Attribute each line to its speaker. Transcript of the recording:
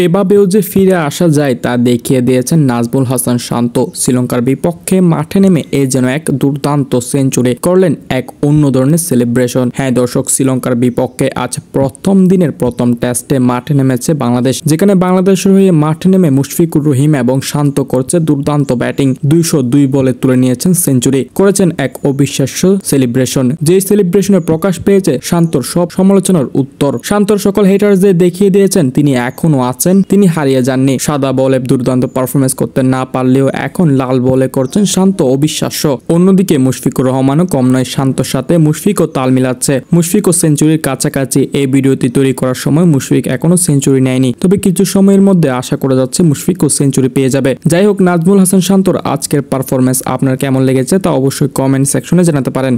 Speaker 1: এভাবেও যে ফিরে আসা যায় তা দেখিয়ে দিয়েছেন নাজমুল হাসান শান্ত। শ্রীলঙ্কার বিপক্ষে মাঠে নেমে যেন এক দুর্দান্ত সেঞ্চুরি করলেন, এক অন্য ধরনের সেলিব্রেশন। হ্যাঁ দর্শক, শ্রীলঙ্কার বিপক্ষে আজ প্রথম দিনের প্রথম টেস্টে মাঠে নেমেছে বাংলাদেশ, যেখানে বাংলাদেশের হয়ে মাঠে নেমে মুশফিকুর রহিম এবং শান্ত করছে দুর্দান্ত ব্যাটিং। 202 বলে তুলে নিয়েছেন সেঞ্চুরি, করেছেন এক অবিশ্বাস্য সেলিব্রেশন। যেই সেলিব্রেশনে প্রকাশ পেয়েছে শান্তর সব সমালোচনার উত্তর। শান্তর সকল হেটারদের দেখিয়ে দিয়েছেন তিনি এখনো আছেন, তিনি হারিয়ে যাননি। সাদা বলে দুর্দান্ত পারফরমেন্স করতে না পারলেও এখন লাল বলে করছেন শান্ত অবিশ্বাস্য। অন্যদিকে মুশফিকুর রহমানও কম নয়, শান্তর সাথে মুশফিকও তাল মিলাচ্ছে। মুশফিকও সেঞ্চুরির কাছাকাছি। এই ভিডিওটি তৈরি করার সময় মুশফিক এখনো সেঞ্চুরি নেয়নি, তবে কিছু সময়ের মধ্যে আশা করা যাচ্ছে মুশফিকও সেঞ্চুরি পেয়ে যাবে। যাই হোক, নাজমুল হাসান শান্তর আজকের পারফরমেন্স আপনার কেমন লেগেছে তা অবশ্যই কমেন্ট সেকশনে জানাতে পারেন।